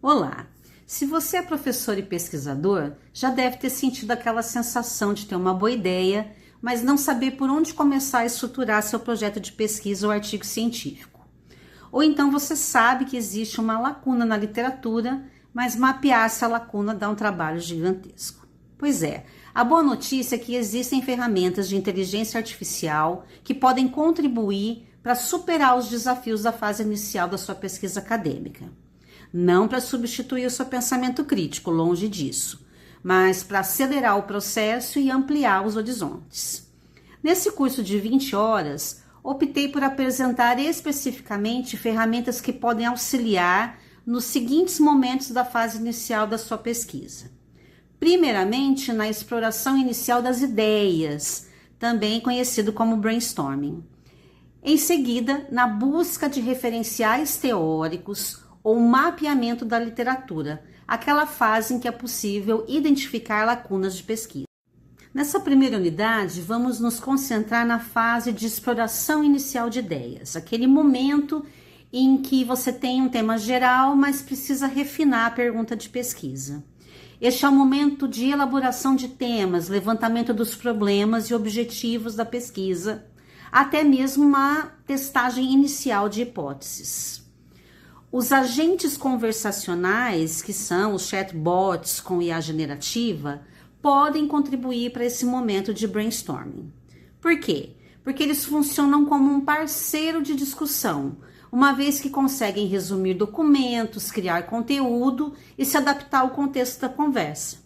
Olá! Se você é professor e pesquisador, já deve ter sentido aquela sensação de ter uma boa ideia, mas não saber por onde começar a estruturar seu projeto de pesquisa ou artigo científico. Ou então você sabe que existe uma lacuna na literatura, mas mapear essa lacuna dá um trabalho gigantesco. Pois é, a boa notícia é que existem ferramentas de inteligência artificial que podem contribuir para superar os desafios da fase inicial da sua pesquisa acadêmica. Não para substituir o seu pensamento crítico, longe disso, mas para acelerar o processo e ampliar os horizontes. Nesse curso de 20 horas, optei por apresentar especificamente ferramentas que podem auxiliar nos seguintes momentos da fase inicial da sua pesquisa. Primeiramente, na exploração inicial das ideias, também conhecido como brainstorming. Em seguida, na busca de referenciais teóricos ou mapeamento da literatura, aquela fase em que é possível identificar lacunas de pesquisa. Nessa primeira unidade, vamos nos concentrar na fase de exploração inicial de ideias, aquele momento em que você tem um tema geral, mas precisa refinar a pergunta de pesquisa. Este é o momento de elaboração de temas, levantamento dos problemas e objetivos da pesquisa, até mesmo uma testagem inicial de hipóteses. Os agentes conversacionais, que são os chatbots com IA generativa, podem contribuir para esse momento de brainstorming. Por quê? Porque eles funcionam como um parceiro de discussão, uma vez que conseguem resumir documentos, criar conteúdo e se adaptar ao contexto da conversa.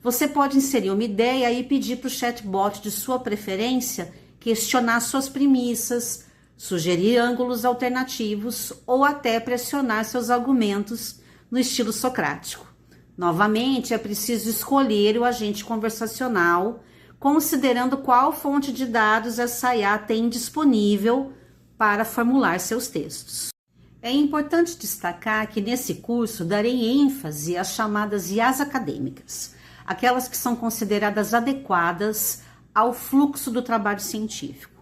Você pode inserir uma ideia e pedir para o chatbot de sua preferência questionar suas premissas, sugerir ângulos alternativos ou até pressionar seus argumentos no estilo socrático. Novamente, é preciso escolher o agente conversacional, considerando qual fonte de dados essa IA tem disponível para formular seus textos. É importante destacar que nesse curso darei ênfase às chamadas IAs acadêmicas, aquelas que são consideradas adequadas ao fluxo do trabalho científico.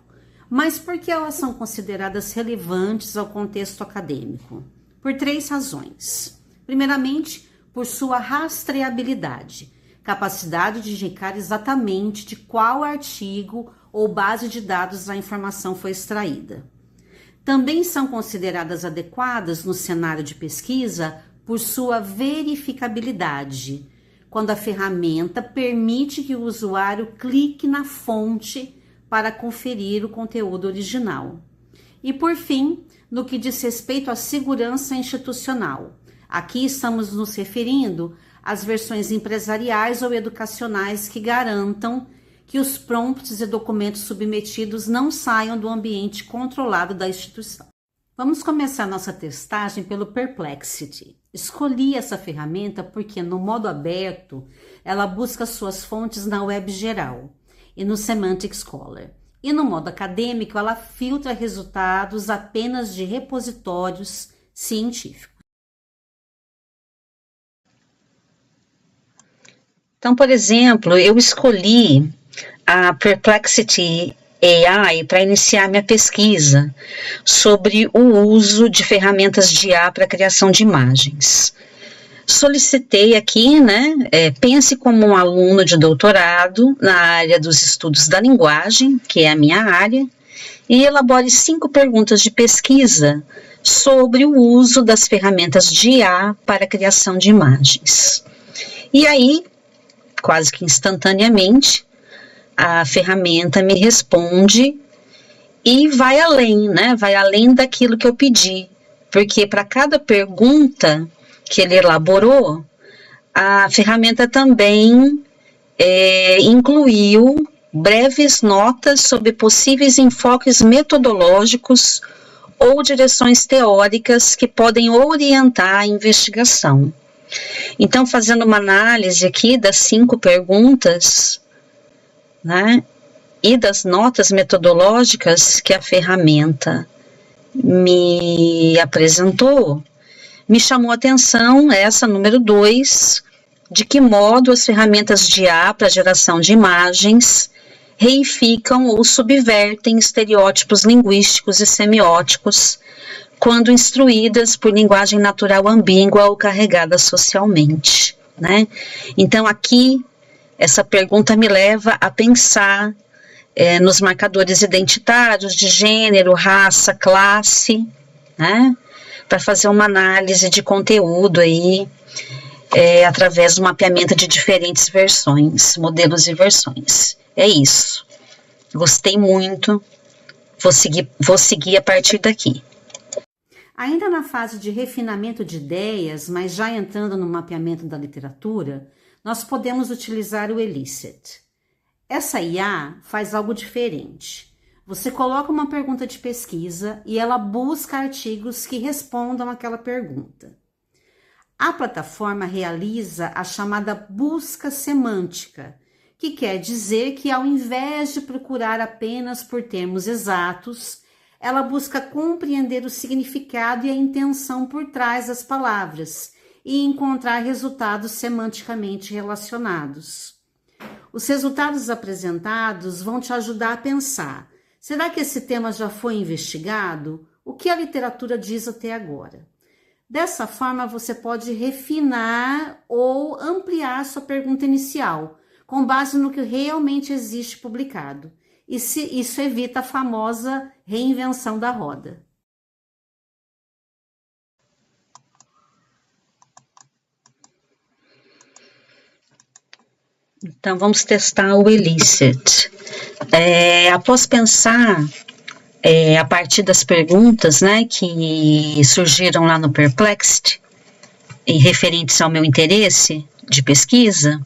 Mas por que elas são consideradas relevantes ao contexto acadêmico? Por 3 razões. Primeiramente, por sua rastreabilidade, capacidade de indicar exatamente de qual artigo ou base de dados a informação foi extraída. Também são consideradas adequadas no cenário de pesquisa por sua verificabilidade, quando a ferramenta permite que o usuário clique na fonte para conferir o conteúdo original. E por fim, no que diz respeito à segurança institucional. Aqui estamos nos referindo às versões empresariais ou educacionais que garantam que os prompts e documentos submetidos não saiam do ambiente controlado da instituição. Vamos começar nossa testagem pelo Perplexity. Escolhi essa ferramenta porque no modo aberto ela busca suas fontes na web geral e no Semantic Scholar. E no modo acadêmico, ela filtra resultados apenas de repositórios científicos. Então, por exemplo, eu escolhi a Perplexity AI para iniciar minha pesquisa sobre o uso de ferramentas de IA para a criação de imagens. Solicitei aqui, pense como um aluno de doutorado na área dos estudos da linguagem, que é a minha área, e elabore 5 perguntas de pesquisa sobre o uso das ferramentas de IA para a criação de imagens. E aí, quase que instantaneamente, a ferramenta me responde e vai além, vai além daquilo que eu pedi, porque para cada pergunta que ele elaborou, a ferramenta também incluiu breves notas sobre possíveis enfoques metodológicos ou direções teóricas que podem orientar a investigação. Então, fazendo uma análise aqui das 5 perguntas, né, e das notas metodológicas que a ferramenta me apresentou, me chamou a atenção essa número 2, de que modo as ferramentas de IA para geração de imagens reificam ou subvertem estereótipos linguísticos e semióticos quando instruídas por linguagem natural ambígua ou carregada socialmente, né? Então aqui essa pergunta me leva a pensar nos marcadores identitários de gênero, raça, classe, né? Para fazer uma análise de conteúdo aí, através do mapeamento de diferentes versões, modelos e versões. É isso. Gostei muito. Vou seguir a partir daqui. Ainda na fase de refinamento de ideias, mas já entrando no mapeamento da literatura, nós podemos utilizar o Elicit. Essa IA faz algo diferente. Você coloca uma pergunta de pesquisa e ela busca artigos que respondam àquela pergunta. A plataforma realiza a chamada busca semântica, que quer dizer que ao invés de procurar apenas por termos exatos, ela busca compreender o significado e a intenção por trás das palavras e encontrar resultados semanticamente relacionados. Os resultados apresentados vão te ajudar a pensar: será que esse tema já foi investigado? O que a literatura diz até agora? Dessa forma, você pode refinar ou ampliar sua pergunta inicial, com base no que realmente existe publicado. E isso evita a famosa reinvenção da roda. Então, vamos testar o Elicit. Após pensar a partir das perguntas, né, que surgiram lá no Perplexity, e referentes ao meu interesse de pesquisa,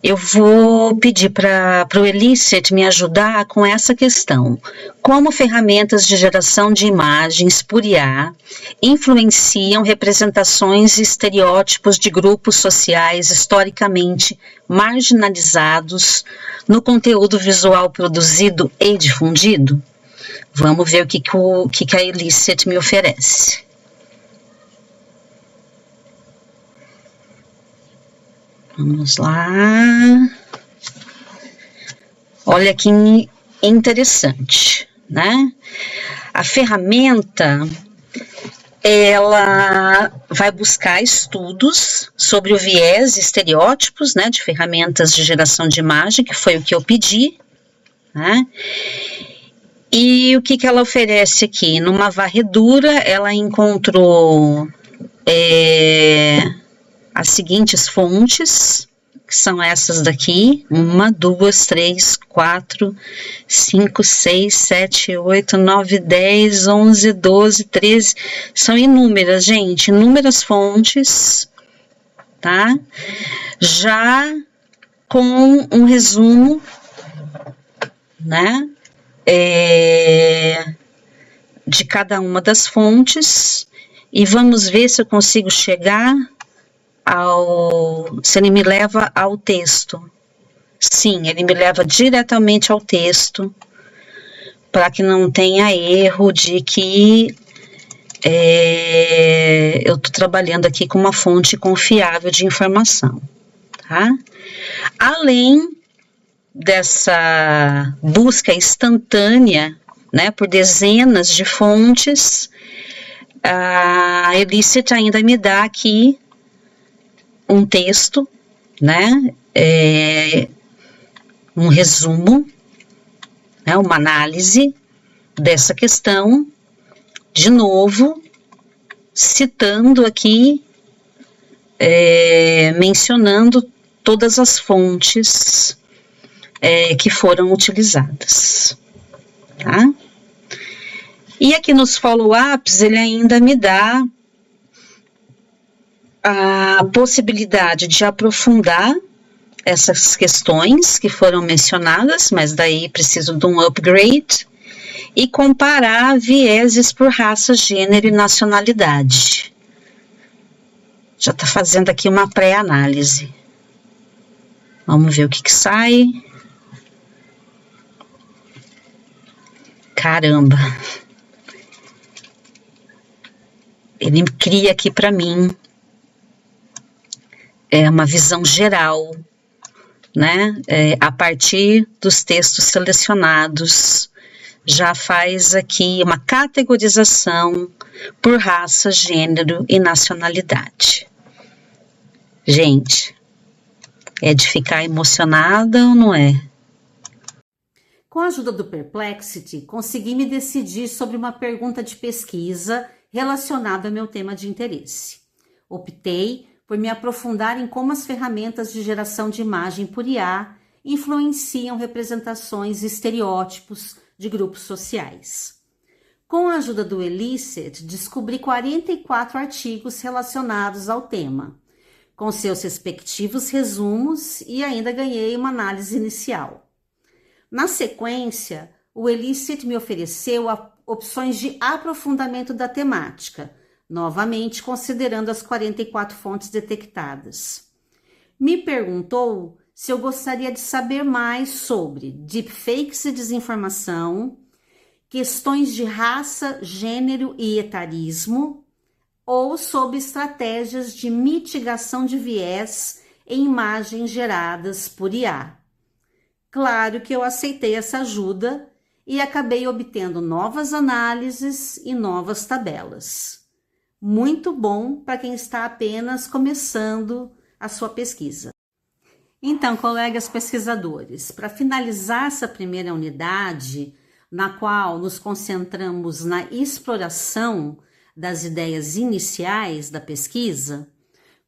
eu vou pedir para o Elicit me ajudar com essa questão. Como ferramentas de geração de imagens por IA influenciam representações e estereótipos de grupos sociais historicamente marginalizados no conteúdo visual produzido e difundido? Vamos ver o que a Elicit me oferece. Vamos lá. Olha que interessante, né? A ferramenta, ela vai buscar estudos sobre o viés e estereótipos, né, de ferramentas de geração de imagem, que foi o que eu pedi, né? E o que ela oferece aqui? Numa varredura, ela encontrou as seguintes fontes, que são essas daqui: 1, 2, 3, 4, 5, 6, 7, 8, 9, 10, 11, 12, 13, são inúmeras, gente, inúmeras fontes, tá? Já com um resumo, né, de cada uma das fontes, e vamos ver se eu consigo chegar se ele me leva ao texto. Sim, ele me leva diretamente ao texto, para que não tenha erro de que eu estou trabalhando aqui com uma fonte confiável de informação, tá? Além dessa busca instantânea, né, por dezenas de fontes, a Elicit ainda me dá aqui um texto, né, um resumo, né, uma análise dessa questão, de novo, citando aqui, mencionando todas as fontes que foram utilizadas, tá? E aqui nos follow-ups ele ainda me dá a possibilidade de aprofundar essas questões que foram mencionadas, mas daí preciso de um upgrade, e comparar vieses por raça, gênero e nacionalidade. Já está fazendo aqui uma pré-análise. Vamos ver o que sai. caramba, ele cria aqui para mim uma visão geral, né? A partir dos textos selecionados, já faz aqui uma categorização por raça, gênero e nacionalidade. Gente, é de ficar emocionada ou não é? Com a ajuda do Perplexity, consegui me decidir sobre uma pergunta de pesquisa relacionada ao meu tema de interesse. Optei por me aprofundar em como as ferramentas de geração de imagem por IA influenciam representações e estereótipos de grupos sociais. Com a ajuda do Elicit, descobri 44 artigos relacionados ao tema, com seus respectivos resumos, e ainda ganhei uma análise inicial. Na sequência, o Elicit me ofereceu opções de aprofundamento da temática, novamente considerando as 44 fontes detectadas. Me perguntou se eu gostaria de saber mais sobre deepfakes e desinformação, questões de raça, gênero e etarismo, ou sobre estratégias de mitigação de viés em imagens geradas por IA. Claro que eu aceitei essa ajuda e acabei obtendo novas análises e novas tabelas. Muito bom para quem está apenas começando a sua pesquisa. Então, colegas pesquisadores, para finalizar essa primeira unidade, na qual nos concentramos na exploração das ideias iniciais da pesquisa,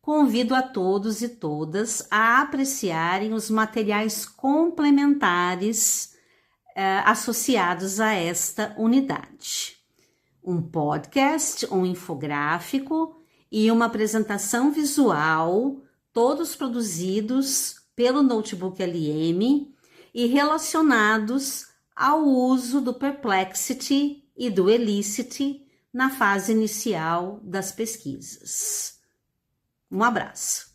convido a todos e todas a apreciarem os materiais complementares associados a esta unidade. Um podcast, um infográfico e uma apresentação visual, todos produzidos pelo Notebook LM e relacionados ao uso do Perplexity e do Elicit na fase inicial das pesquisas. Um abraço.